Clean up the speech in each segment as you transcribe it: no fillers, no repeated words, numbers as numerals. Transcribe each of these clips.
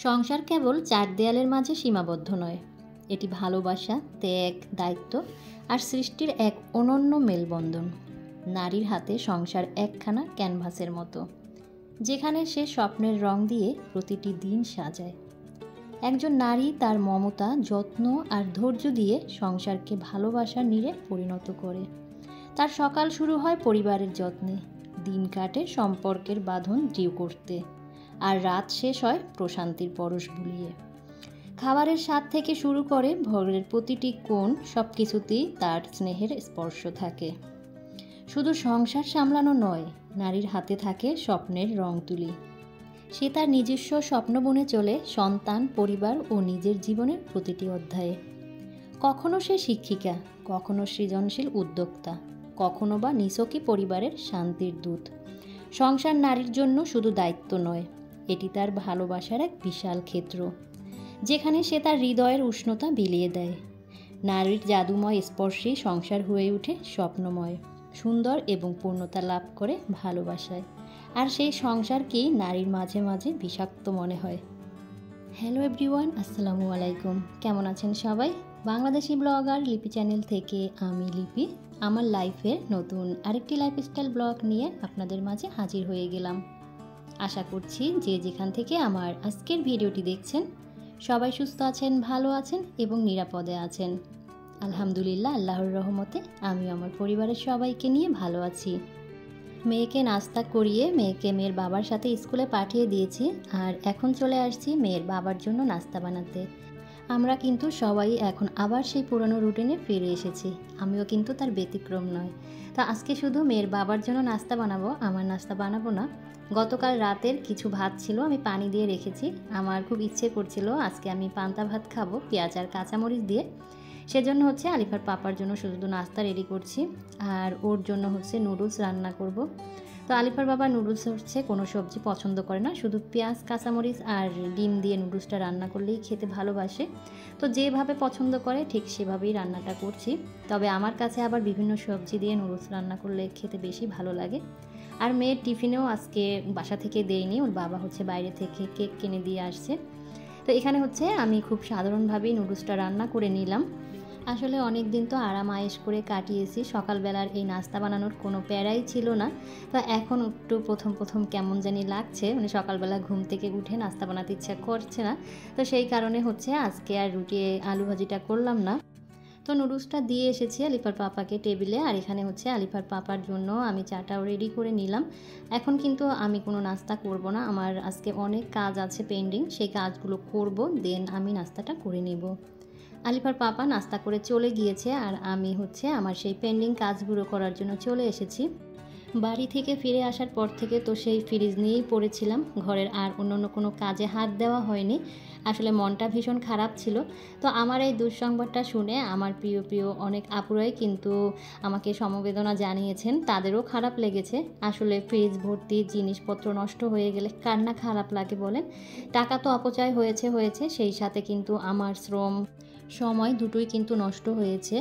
সংসার কেবল চার দেয়ালের মাঝে সীমাবদ্ধ নয়, এটি ভালোবাসা, ত্যাগ, দায়িত্ব আর সৃষ্টির এক অনন্য মেলবন্ধন। নারীর হাতে সংসার একখানা ক্যানভাসের মতো, যেখানে সে স্বপ্নের রং দিয়ে প্রতিটি দিন সাজায়। একজন নারী তার মমতা, যত্ন আর ধৈর্য দিয়ে সংসারকে ভালোবাসার নীড়ে পরিণত করে। তার সকাল শুরু হয় পরিবারের যত্নে, দিন কাটে সম্পর্কের বাঁধন দৃঢ় করতে, আর রাত শেষ হয় প্রশান্তির পরশ বুলিয়ে। খাবারের স্বাদ থেকে শুরু করে ঘরের প্রতিটি কোণ, সব কিছুতেই তার স্নেহের স্পর্শ থাকে। শুধু সংসার সামলানো নয়, নারীর হাতে থাকে স্বপ্নের রং তুলি। সে তার নিজস্ব স্বপ্ন বুনে চলে সন্তান, পরিবার ও নিজের জীবনের প্রতিটি অধ্যায়ে। কখনো সে শিক্ষিকা, কখনো সৃজনশীল উদ্যোক্তা, কখনো বা নিছকই পরিবারের শান্তির দূত। সংসার নারীর জন্য শুধু দায়িত্ব নয়, এটি তার ভালোবাসার এক বিশাল ক্ষেত্র, যেখানে সে তার হৃদয়ের উষ্ণতা বিলিয়ে দেয়। নারীর জাদুময় স্পর্শেই সংসার হয়ে ওঠে স্বপ্নময়, সুন্দর এবং পূর্ণতা লাভ করে ভালোবাসায়। আর সেই সংসারকেই নারীর মাঝে মাঝে বিষাক্ত মনে হয়। হ্যালো এভরিওয়ান, আসসালামু আলাইকুম। কেমন আছেন সবাই? বাংলাদেশি ব্লগার লিপি চ্যানেল থেকে আমি লিপি আমার লাইফের নতুন আরেকটি লাইফস্টাইল ব্লগ নিয়ে আপনাদের মাঝে হাজির হয়ে গেলাম। আশা করছি যে যেখান থেকে আমার আজকের ভিডিওটি দেখছেন সবাই সুস্থ আছেন, ভালো আছেন এবং নিরাপদে আছেন। আলহামদুলিল্লাহ, আল্লাহর রহমতে আমি আমার পরিবারের সবাইকে নিয়ে ভালো আছি। মেয়েকে নাস্তা করিয়ে মেয়েকে মেয়ের বাবার সাথে স্কুলে পাঠিয়ে দিয়েছি, আর এখন চলে আসছি মেয়ের বাবার জন্য নাস্তা বানাতে। আমরা কিন্তু সবাই এখন আবার সেই পুরনো রুটিনে ফিরে এসেছি, আমিও কিন্তু তার ব্যতিক্রম নয়। তা আজকে শুধু মেয়ের বাবার জন্য নাস্তা বানাবো, আমার নাস্তা বানাবো না। গতকাল রাতের কিছু ভাত ছিল, আমি পানি দিয়ে রেখেছি। আমার খুব ইচ্ছে করছিল আজকে আমি পান্তা ভাত খাবো পেঁয়াজ আর কাঁচামরিচ দিয়ে। সেজন্য হচ্ছে আলিফার পাপার জন্য শুধু নাস্তা রেডি করছি, আর ওর জন্য হচ্ছে নুডলস রান্না করব। তো আলিফার বাবা নুডলস হচ্ছে কোনো সবজি পছন্দ করে না, শুধু পেঁয়াজ, কাঁচামরিচ আর ডিম দিয়ে নুডলসটা রান্না করলেই খেতে ভালোবাসে। তো যেভাবে পছন্দ করে ঠিক সেভাবেই রান্নাটা করছি। তবে আমার কাছে আবার বিভিন্ন সবজি দিয়ে নুডলস রান্না করলে খেতে বেশি ভালো লাগে। আর মেয়ের টিফিনেও আজকে বাসা থেকে দেয়নি, ওর বাবা হচ্ছে বাইরে থেকে কেক কিনে দিয়ে আসছে। তো এখানে হচ্ছে আমি খুব সাধারণভাবেই নুডলসটা রান্না করে নিলাম। আসলে অনেক দিন তো আরাম আয়েশ করে কাটিয়েছি, সকালবেলার এই নাস্তা বানানোর কোনো প্যারাই ছিল না। তো এখন একটু প্রথম কেমন জানি লাগছে, মানে সকালবেলা ঘুম থেকে উঠে নাস্তা বানাতে ইচ্ছা করছে না। তো সেই কারণে হচ্ছে আজকে আর রুটি আলু ভাজিটা করলাম না। তো নুডলসটা দিয়ে এসেছি আলিফার পাপাকে টেবিলে, আর এখানে হচ্ছে আলিফার পাপার জন্য আমি চাটাও রেডি করে নিলাম। এখন কিন্তু আমি কোনো নাস্তা করব না, আমার আজকে অনেক কাজ আছে পেন্ডিং, সেই কাজগুলো করব, দেন আমি নাস্তাটা করে নেব। আলিফার পাপা নাস্তা করে চলে গিয়েছে, আর আমি হচ্ছে আমার সেই পেন্ডিং কাজগুলো করার জন্য চলে এসেছি। বাড়ি থেকে ফিরে আসার পর থেকে তো সেই ফ্রিজ নিয়েই পড়েছিলাম, ঘরের আর অন্য কোনো কাজে হাত দেওয়া হয়নি। আসলে মনটা ভীষণ খারাপ ছিল। তো আমার এই দুঃসংবাদটা শুনে আমার প্রিয় অনেক আপুরাই কিন্তু আমাকে সমবেদনা জানিয়েছেন, তাদেরও খারাপ লেগেছে। আসলে ফ্রিজ ভর্তি জিনিসপত্র নষ্ট হয়ে গেলে কার না খারাপ লাগে বলেন? টাকা তো অপচয় হয়েছে, সেই সাথে কিন্তু আমার শ্রম, সময় দুটোই কিন্তু নষ্ট হয়েছে।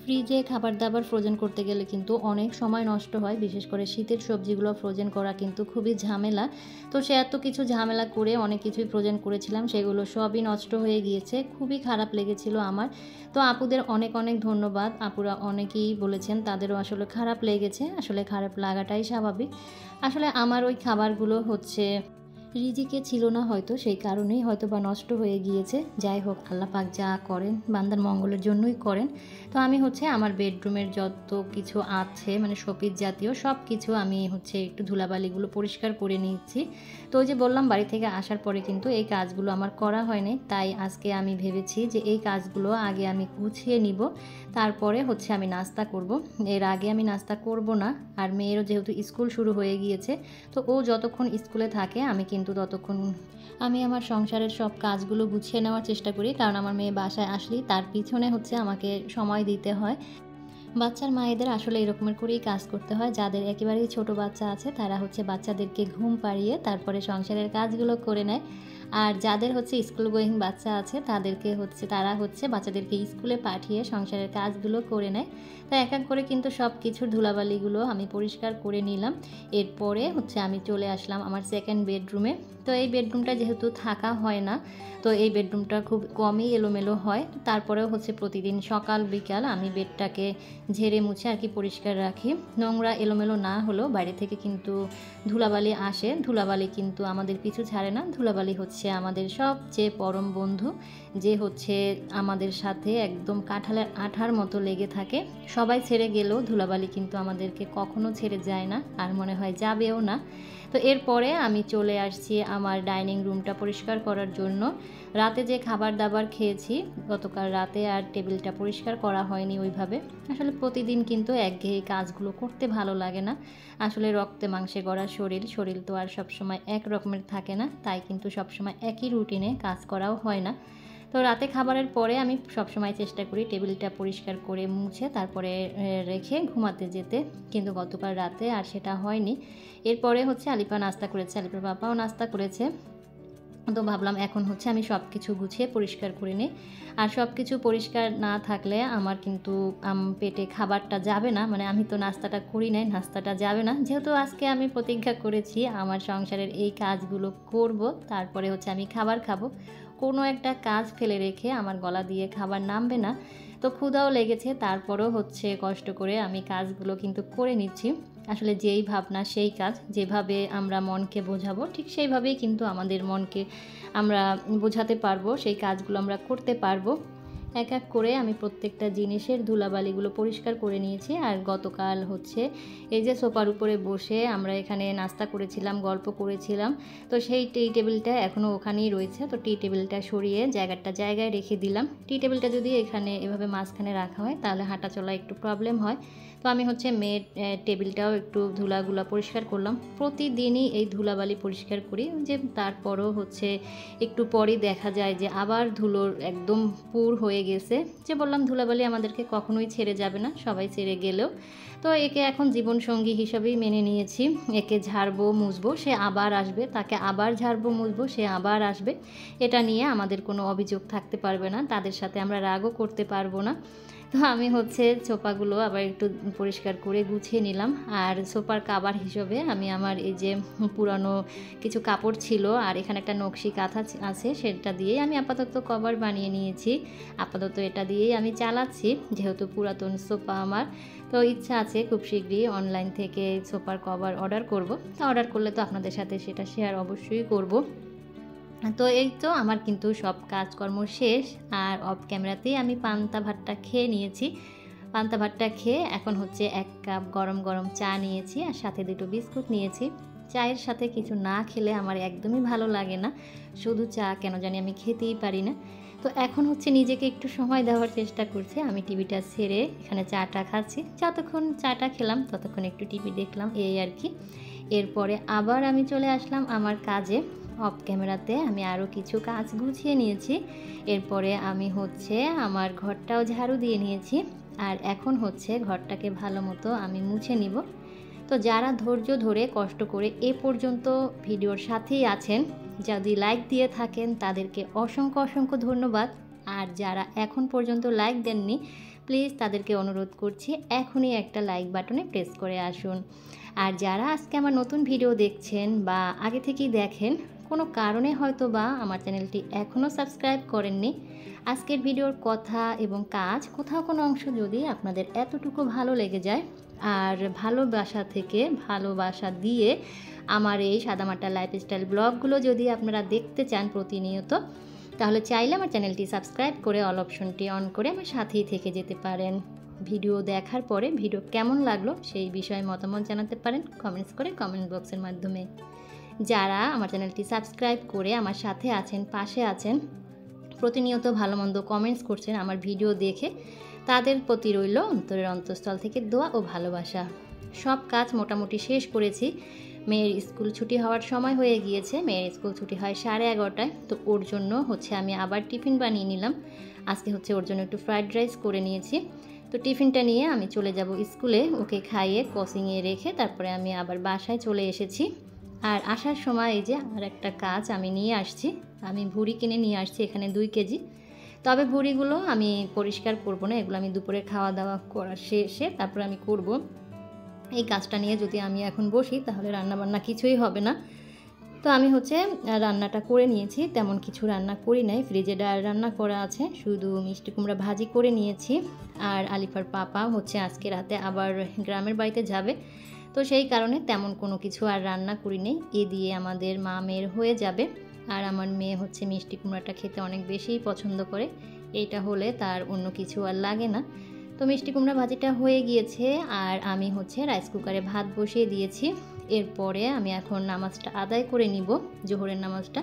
ফ্রিজে খাবার দাবার ফ্রোজেন করতে গেলে কিন্তু অনেক সময় নষ্ট হয়, বিশেষ করে শীতের সবজিগুলো ফ্রোজেন করা কিন্তু খুবই ঝামেলা। তো সে এত কিছু ঝামেলা করে অনেক কিছুই ফ্রোজেন করেছিলাম, সেগুলো সবই নষ্ট হয়ে গিয়েছে। খুবই খারাপ লেগেছিল আমার। তো আপুদের অনেক ধন্যবাদ, আপুরা অনেকেই বলেছেন তাদেরও আসলে খারাপ লেগেছে। আসলে খারাপ লাগাটাই স্বাভাবিক। আসলে আমার ওই খাবারগুলো হচ্ছে রিজিকে ছিল না হয়তো, সেই কারণেই হয়তো বা নষ্ট হয়ে গিয়েছে। যাই হোক, আল্লাহ পাক যা করেন বান্দার মঙ্গলের জন্যই করেন। তো আমি হচ্ছে আমার বেডরুমের যত কিছু আছে, মানে শোপিস জাতীয় সব কিছু আমি হচ্ছে একটু ধুলাবালিগুলো পরিষ্কার করে নিচ্ছি। তো ওই যে বললাম, বাড়ি থেকে আসার পরে কিন্তু এই কাজগুলো আমার করা হয়নি, তাই আজকে আমি ভেবেছি যে এই কাজগুলো আগে আমি গুছিয়ে নিব, তারপরে হচ্ছে আমি নাস্তা করব। এর আগে আমি নাস্তা করব না। আর মেয়েরও যেহেতু স্কুল শুরু হয়ে গিয়েছে, তো ও যতক্ষণ স্কুলে থাকে আমি কিন্তু ততক্ষণ আমি আমার সংসারের সব কাজগুলো গুছিয়ে নেওয়ার চেষ্টা করি, কারণ আমার মেয়ে বাসায় আসলেই তার পিছনে হচ্ছে আমাকে সময় দিতে হয়। বাচ্চার মায়েদের আসলে এরকমের করেই কাজ করতে হয়। যাদের একেবারেই ছোট বাচ্চা আছে তারা হচ্ছে বাচ্চাদেরকে ঘুম পাড়িয়ে তারপরে সংসারের কাজগুলো করে নেয়। আর যাদের হচ্ছে স্কুল গোয়িং বাচ্চা আছে তারা হচ্ছে বাচ্চাদেরকে স্কুলে পাঠিয়ে সংসারের কাজগুলো করে নেয়। তো এক এক করে কিন্তু সব কিছুর ধুলাবালিগুলো আমি পরিষ্কার করে নিলাম। এরপরে হচ্ছে আমি চলে আসলাম আমার সেকেন্ড বেডরুমে। তো এই বেডরুমটা যেহেতু থাকা হয় না, তো এই বেডরুমটা খুব কমই এলোমেলো হয়। তারপরেও হচ্ছে প্রতিদিন সকাল বিকাল আমি বেডটাকে ঝেড়ে মুছে আর কি পরিষ্কার রাখি। নোংরা এলোমেলো না হলেও বাইরে থেকে কিন্তু ধুলাবালি আসে, ধুলাবালি কিন্তু আমাদের পিছু ছাড়ে না। ধুলাবালি হচ্ছে আমাদের সবচেয়ে পরম বন্ধু, যে হচ্ছে আমাদের সাথে একদম কাঁঠালের আঠার মতো লেগে থাকে। সবাই ছেড়ে গেলেও ধুলাবালি কিন্তু আমাদেরকে কখনো ছেড়ে যায় না, আর মনে হয় যাবেও না। তো এরপরে আমি চলে আসছি আমার ডাইনিং রুমটা পরিষ্কার করার জন্য। রাতে যে খাবার দাবার খেয়েছি গতকাল রাতে, আর টেবিলটা পরিষ্কার করা হয়নি ওইভাবে। আসলে প্রতিদিন কিন্তু একঘেয়ে কাজগুলো করতে ভালো লাগে না। আসলে রক্তে মাংসে গড়া শরীর তো আর সবসময় এক রকমের থাকে না, তাই কিন্তু সবসময় একই রুটিনে কাজ করাও হয় না। তো রাতে খাবারের পরে আমি সবসময় চেষ্টা করি টেবিলটা পরিষ্কার করে মুছে তারপরে রেখে ঘুমাতে যেতে, কিন্তু গতকাল রাতে আর সেটা হয়নি। এরপরে হচ্ছে আলিপা নাস্তা করেছে, আলিপার বাবাও নাস্তা করেছে। তো ভাবলাম এখন হচ্ছে আমি সব কিছু গুছিয়ে পরিষ্কার করে নিই। আর সব কিছু পরিষ্কার না থাকলে আমার কিন্তু পেটে খাবারটা যাবে না, মানে আমি তো নাস্তাটা করি নাই, নাস্তাটা যাবে না। যেহেতু আজকে আমি প্রতিজ্ঞা করেছি আমার সংসারের এই কাজগুলো করব, তারপরে হচ্ছে আমি খাবার খাবো। কোনো একটা কাজ ফেলে রেখে আমার গলা দিয়ে খাবার নামবে না। তো ক্ষুধাও লেগেছে, তারপরেও হচ্ছে কষ্ট করে আমি কাজগুলো কিন্তু করে নিচ্ছি। আসলে যেই ভাবনা সেই কাজ, যেভাবে আমরা মনকে বোঝাবো ঠিক সেইভাবেই কিন্তু আমাদের মনকে আমরা বোঝাতে পারবো, সেই কাজগুলো আমরা করতে পারবো। এক এক করে আমি প্রত্যেকটা জিনিসের ধুলাবালিগুলো পরিষ্কার করে নিয়েছি। আর গতকাল হচ্ছে এই যে সোফার উপরে বসে আমরা এখানে নাস্তা করেছিলাম, গল্প করেছিলাম, তো সেই টি টেবিলটা এখনও ওখানেই রয়েছে। তো টি টেবিলটা সরিয়ে জায়গায় রেখে দিলাম। টি টেবিলটা যদি এখানে এভাবে মাঝখানে রাখা হয় তাহলে হাঁটা চলা একটু প্রবলেম হয়। তো আমি হচ্ছে মেয়ের টেবিলটাও একটু ধুলাগুলা পরিষ্কার করলাম। প্রতিদিনই এই ধুলাবালি পরিষ্কার করি, যে তারপরও হচ্ছে একটু পরই দেখা যায় যে আবার ধুলোর একদম পুর হয়ে গেছে। যে বললাম ধুলাবালি আমাদেরকে কখনোই ছেড়ে যাবে না, সবাই ছেড়ে গেলেও। তো একে এখন জীবনসঙ্গী হিসাবেই মেনে নিয়েছি। একে ঝাড়বো মুছবো সে আবার আসবে, তাকে আবার ঝাড়বো মুছবো সে আবার আসবে। এটা নিয়ে আমাদের কোনো অভিযোগ থাকতে পারবে না, তাদের সাথে আমরা রাগও করতে পারবো না। তো আমি হচ্ছে সোফাগুলো আবার একটু পরিষ্কার করে গুছিয়ে নিলাম। আর সোফার কাভার হিসেবে আমি আমার এই যে পুরানো কিছু কাপড় ছিল আর এখানে একটা নকশি কাঁথা আছে, সেটা দিয়েই আমি আপাতত কভার বানিয়ে নিয়েছি। আপাতত এটা দিয়েই আমি চালাচ্ছি, যেহেতু পুরাতন সোফা আমার। তো ইচ্ছা আছে খুব শীঘ্রই অনলাইন থেকে সোফার কভার অর্ডার করব। তো অর্ডার করলে তো আপনাদের সাথে সেটা শেয়ার অবশ্যই করব। তো এই তো আমার কিন্তু সব কাজকর্ম শেষ। আর অফ ক্যামেরাতেই আমি পান্তা ভাতটা খেয়ে নিয়েছি। পান্তা ভাতটা খেয়ে এখন হচ্ছে 1 কাপ গরম গরম চা নিয়েছি, আর সাথে 2টো বিস্কুট নিয়েছি। চায়ের সাথে কিছু না খেলে আমার একদমই ভালো লাগে না, শুধু চা কেন জানি আমি খেতেই পারি না। তো এখন হচ্ছে নিজেকে একটু সময় দেওয়ার চেষ্টা করছি। আমি টিভিটা ছেড়ে এখানে চাটা খাচ্ছি। যতক্ষণ চাটা খেলাম ততক্ষণ একটু টিভি দেখলাম, এই আর কি। এরপরে আবার আমি চলে আসলাম আমার কাজে। অফ ক্যামেরাতে আমি আরও কিছু কাজ গুছিয়ে নিয়েছি। এরপরে আমি হচ্ছে আমার ঘরটাও ঝাড়ু দিয়ে নিয়েছি। আর এখন হচ্ছে ঘরটাকে ভালো মতো আমি মুছে নিব। তো যারা ধৈর্য ধরে কষ্ট করে এ পর্যন্ত ভিডিওর সাথেই আছেন, যদি লাইক দিয়ে থাকেন তাদেরকে অসংখ্য ধন্যবাদ। আর যারা এখন পর্যন্ত লাইক দেননি, প্লিজ তাদেরকে অনুরোধ করছি এখনই একটা লাইক বাটনে প্রেস করে আসুন। আর যারা আজকে আমার নতুন ভিডিও দেখছেন বা আগে থেকেই দেখেন, কোনো কারণে হয়তো বা আমার চ্যানেলটি এখনও সাবস্ক্রাইব করেননি, আজকের ভিডিওর কথা এবং কাজ কোথাও কোনো অংশ যদি আপনাদের এতটুকু ভালো লেগে যায় আর ভালোবাসা দিয়ে আমার এই সাদামাটা লাইফস্টাইল ব্লগগুলো যদি আপনারা দেখতে চান প্রতিনিয়ত, তাহলে চাইলে আমার চ্যানেলটি সাবস্ক্রাইব করে অল অপশনটি অন করে আমার সাথেই থেকে যেতে পারেন। ভিডিও দেখার পরে ভিডিও কেমন লাগলো সেই বিষয়ে মতামত জানাতে পারেন কমেন্টস করে, কমেন্ট বক্সের মাধ্যমে। যারা আমার চ্যানেলটি সাবস্ক্রাইব করে আমার সাথে আছেন, পাশে আছেন, প্রতিনিয়ত ভালো মন্দ কমেন্টস করছেন আমার ভিডিও দেখে, তাদের প্রতি রইল অন্তরের অন্তঃস্থল থেকে দোয়া ও ভালোবাসা। সব কাজ মোটামুটি শেষ করেছি। মেয়ের স্কুল ছুটি হওয়ার সময় হয়ে গিয়েছে। মেয়ের স্কুল ছুটি হয় 11:30টায়। তো ওর জন্য হচ্ছে আমি আবার টিফিন বানিয়ে নিলাম। আজকে হচ্ছে ওর জন্য একটু ফ্রাইড রাইস করে নিয়েছি। তো টিফিনটা নিয়ে আমি চলে যাব স্কুলে, ওকে খাইয়ে কোচিংয়ে রেখে তারপরে আমি আবার বাসায় চলে এসেছি। আর আসার সময় এই যে আর একটা কাজ আমি নিয়ে আসছি, আমি ভুঁড়ি কিনে নিয়ে আসছি এখানে 2 কেজি। তবে ভুঁড়িগুলো আমি পরিষ্কার করব না, এগুলো আমি দুপুরে খাওয়া দাওয়া করা শেষে তারপরে আমি করব। এই কাজটা নিয়ে যদি আমি এখন বসি তাহলে রান্নাবান্না কিছুই হবে না। তো আমি হচ্ছে রান্নাটা করে নিয়েছি, তেমন কিছু রান্না করি নাই, ফ্রিজে ডাল রান্না করা আছে, শুধু মিষ্টি কুমড়া ভাজি করে নিয়েছি। আর আলিফার পাপা হচ্ছে আজকে রাতে আবার গ্রামের বাড়িতে যাবে, তো সেই কারণে তেমন কোনো কিছু আর রান্না করি নেই, এ দিয়ে আমাদের মা মেয়ের হয়ে যাবে। আর আমার মেয়ে হচ্ছে মিষ্টি কুমড়াটা খেতে অনেক বেশিই পছন্দ করে, এইটা হলে তার অন্য কিছু আর লাগে না। তো মিষ্টি কুমড়া ভাজিটা হয়ে গিয়েছে আর আমি হচ্ছে রাইস কুকারে ভাত বসিয়ে দিয়েছি। এরপরে আমি এখন নামাজটা আদায় করে নিব, জোহরের নামাজটা।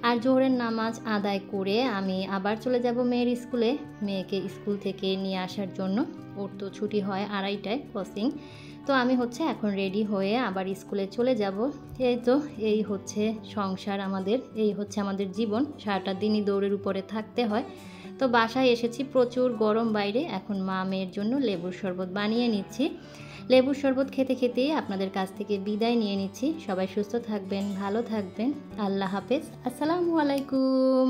আর জোহরের নামাজ আদায় করে আমি আবার চলে যাব মেয়ের স্কুলে, মেয়েকে স্কুল থেকে নিয়ে আসার জন্য। ওর তো ছুটি হয় 2:30টায় ক্রসিং। তো আমি হচ্ছে এখন রেডি হয়ে আবার স্কুলে চলে যাব। এই হচ্ছে সংসার আমাদের, এই হচ্ছে আমাদের জীবন, সারাটা দিনই দৌড়ের উপরে থাকতে হয়। তো বাসায় এসেছি, প্রচুর গরম বাইরে, এখন মা মেয়ের জন্য লেবুর শরবত বানিয়ে নিচ্ছি। লেবুর শরবত খেতে খেতেই আপনাদের কাছ থেকে বিদায় নিয়ে নিচ্ছি। সবাই সুস্থ থাকবেন, ভালো থাকবেন, আল্লাহ হাফেজ, আসসালামু আলাইকুম।